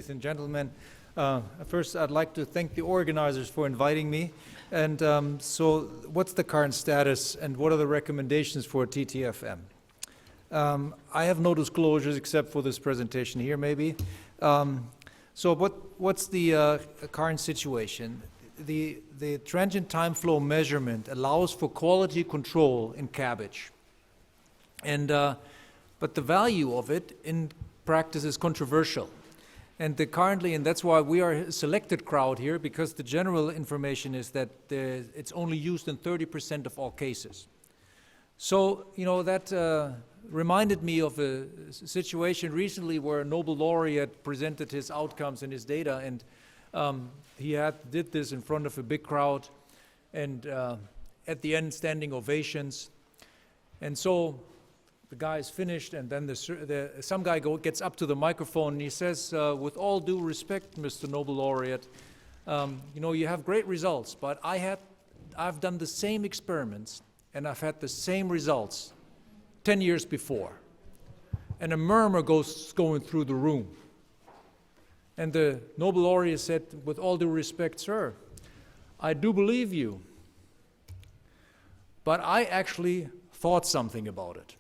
ladies and gentlemen. First, I'd like to thank the organizers for inviting me. And so what's the current status and what are the recommendations for TTFM? I have no disclosures except for this presentation here, maybe. So what's the current situation? The transient time flow measurement allows for quality control in cabbage. And but the value of it in practice is controversial. And and that's why we are a selected crowd here, because the general information is that it's only used in 30% of all cases. So, you know, that reminded me of a situation recently where a Nobel laureate presented his outcomes and his data, and he did this in front of a big crowd, and at the end, standing ovations. And so the guy is finished, and then some guy gets up to the microphone and he says, with all due respect, Mr. Nobel laureate, you know, you have great results, but I've done the same experiments and I've had the same results 10 years before. And a murmur going through the room. And the Nobel laureate said, with all due respect, sir, I do believe you, but I actually thought something about it.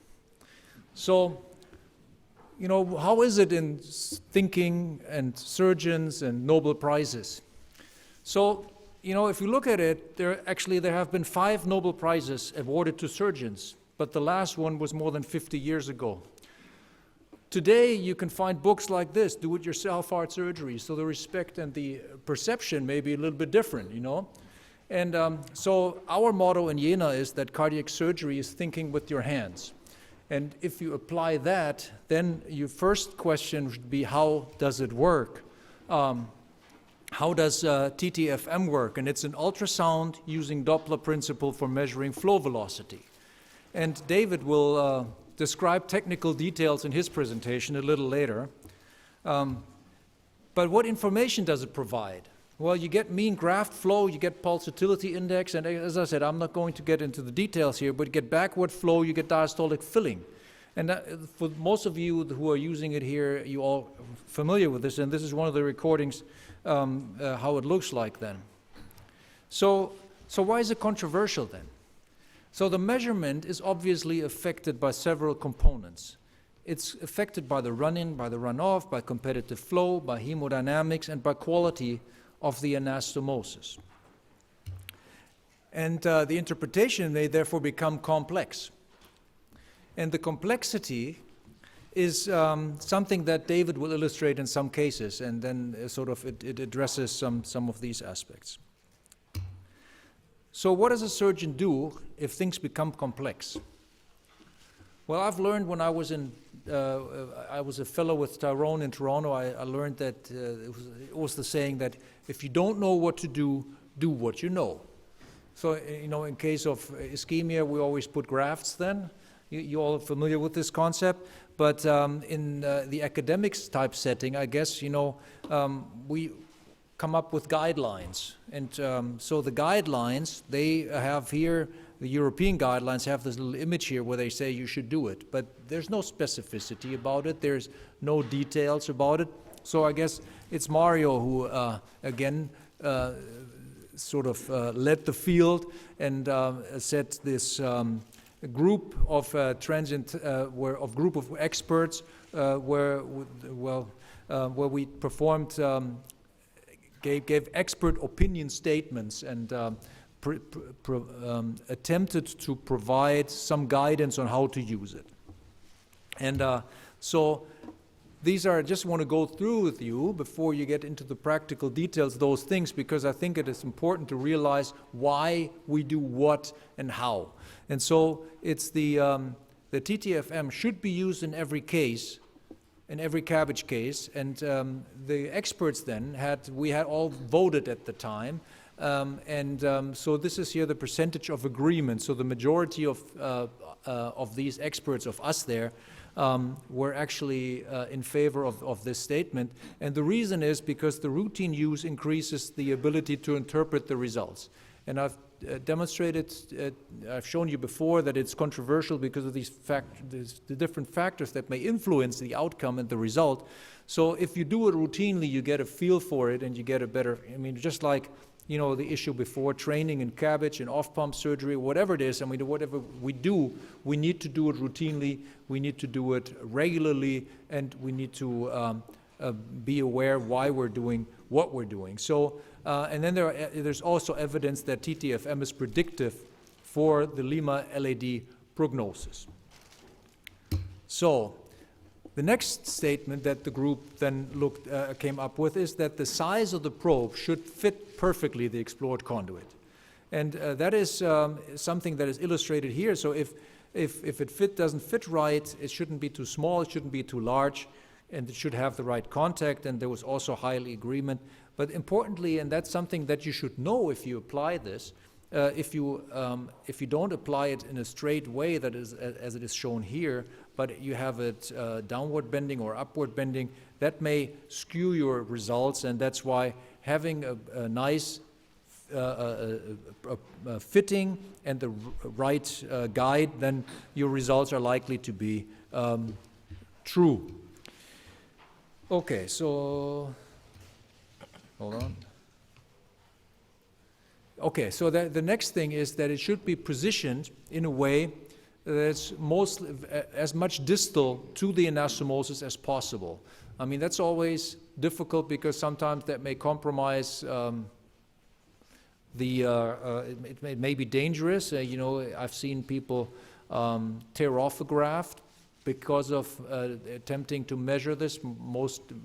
So, you know, how is it in thinking and surgeons and Nobel Prizes? So, you know, if you look at it, there have been 5 Nobel Prizes awarded to surgeons, but the last one was more than 50 years ago. Today, you can find books like this, Do-It-Yourself Heart Surgery, so the respect and the perception may be a little bit different, you know. And so our motto in Jena is that cardiac surgery is thinking with your hands. And if you apply that, then your first question should be, how does it work? How does TTFM work? And it's an ultrasound using Doppler principle for measuring flow velocity. And David will describe technical details in his presentation a little later. But what information does it provide? Well, you get mean graft flow, you get pulsatility index, and as I said, I'm not going to get into the details here, but you get backward flow, you get diastolic filling. And for most of you who are using it here, you all familiar with this, and this is one of the recordings, how it looks like then. So why is it controversial then? So the measurement is obviously affected by several components. It's affected by the run-in, by the run-off, by competitive flow, by hemodynamics, and by quality of the anastomosis. And the interpretation may therefore become complex. And the complexity is something that David will illustrate in some cases, and then it addresses some of these aspects. So what does a surgeon do if things become complex? Well, I've learned when I was a fellow with Tyrone in Toronto, I learned that it was the saying that if you don't know what to do, do what you know. So, you know, in case of ischemia, we always put grafts then. You all are familiar with this concept. But in the academics type setting, I guess, you know, we come up with guidelines. And so the guidelines, they have here, the European guidelines have this little image here where they say you should do it, but there's no specificity about it, there's no details about it. So I guess it's Mario who, again, led the field and set this group of group of experts where we performed, gave expert opinion statements and attempted to provide some guidance on how to use it. And so these are, I just want to go through with you before you get into the practical details, those things, because I think it is important to realize why we do what and how. And so it's the TTFM should be used in every case, in every cabbage case, and the experts then we had all voted at the time. So this is here the percentage of agreement. So the majority of these experts, of us there, were actually in favor of this statement. And the reason is because the routine use increases the ability to interpret the results. And I've demonstrated, I've shown you before that it's controversial because of the different factors that may influence the outcome and the result. So if you do it routinely, you get a feel for it and you get a better, I mean, just like, you know, the issue before, training in CABG and off-pump surgery, whatever it is, I mean, whatever we do, we need to do it routinely, we need to do it regularly, and we need to be aware why we're doing what we're doing. So, and then there's also evidence that TTFM is predictive for the Lima LAD prognosis. So, the next statement that the group then came up with is that the size of the probe should fit perfectly the explored conduit. And that is something that is illustrated here. So if it doesn't fit right, it shouldn't be too small, it shouldn't be too large, and it should have the right contact, and there was also highly agreement. But importantly, and that's something that you should know if you apply this, if you don't apply it in a straight way, that is as it is shown here, but you have it downward bending or upward bending, that may skew your results, and that's why having a nice fitting and the right guide, then your results are likely to be true. Okay, so hold on. Okay, so the next thing is that it should be positioned in a way that's as much distal to the anastomosis as possible. I mean, that's always difficult because sometimes that may compromise it may be dangerous. You know, I've seen people tear off a graft because of attempting to measure this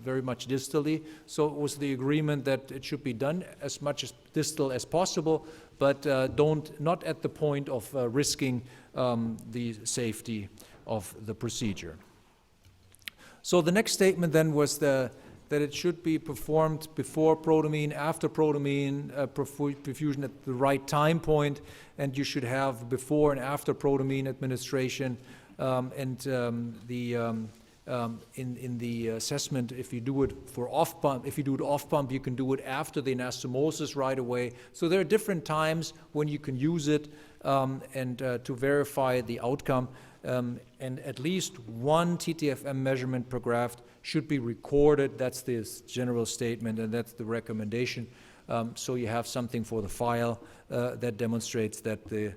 very much distally. So it was the agreement that it should be done as much as distal as possible, but not at the point of risking the safety of the procedure. So the next statement then was that it should be performed before protamine, after protamine perfusion at the right time point, and you should have before and after protamine administration. In the assessment, if you do it for off-pump, if you do it off-pump, you can do it after the anastomosis right away. So there are different times when you can use it to verify the outcome. And at least one TTFM measurement per graft should be recorded. That's the general statement, and that's the recommendation. So you have something for the file that demonstrates that the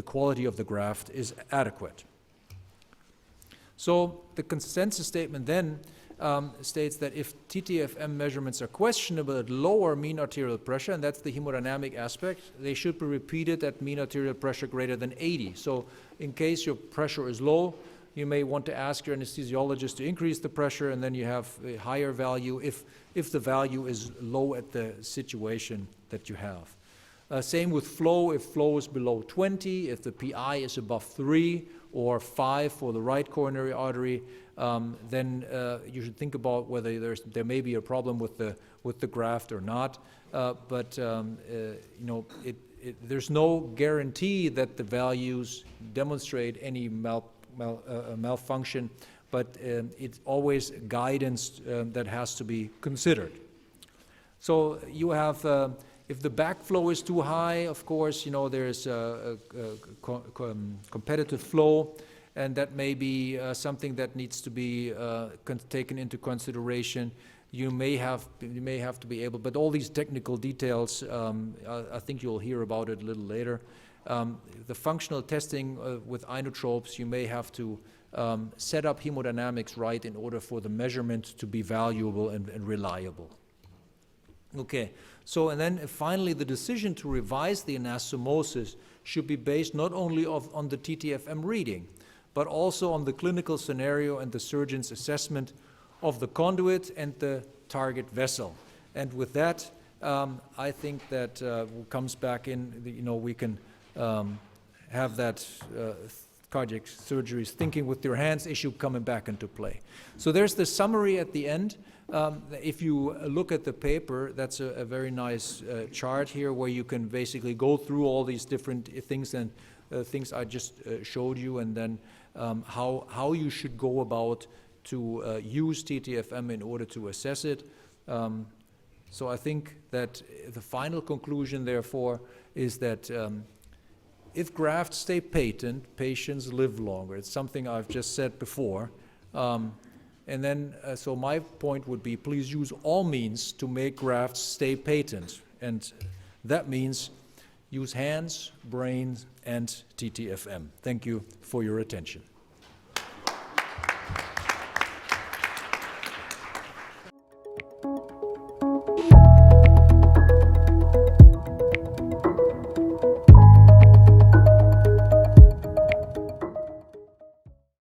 quality of the graft is adequate. So the consensus statement then states that if TTFM measurements are questionable at lower mean arterial pressure, and that's the hemodynamic aspect, they should be repeated at mean arterial pressure greater than 80. So in case your pressure is low, you may want to ask your anesthesiologist to increase the pressure, and then you have a higher value if the value is low at the situation that you have. Same with flow. If flow is below 20, if the PI is above 3 or 5 for the right coronary artery, then you should think about whether there may be a problem with the graft or not. But you know, there's no guarantee that the values demonstrate any malfunction, but it's always guidance that has to be considered. So you have. If the backflow is too high, of course, you know, there's a competitive flow, and that may be something that needs to be taken into consideration. You may have to be able, but all these technical details, I think you'll hear about it a little later. The functional testing with inotropes, you may have to set up hemodynamics right in order for the measurement to be valuable and reliable. Okay, so and then finally the decision to revise the anastomosis should be based not only on the TTFM reading, but also on the clinical scenario and the surgeon's assessment of the conduit and the target vessel. And with that, I think that comes back in, you know, we can have that cardiac surgeries, thinking with your hands issue coming back into play. So there's the summary at the end. If you look at the paper, that's a very nice chart here where you can basically go through all these different things and things I just showed you, and then how you should go about to use TTFM in order to assess it. So I think that the final conclusion, therefore, is that if grafts stay patent, patients live longer. It's something I've just said before. And then, so my point would be, please use all means to make grafts stay patent. And that means use hands, brains, and TTFM. Thank you for your attention.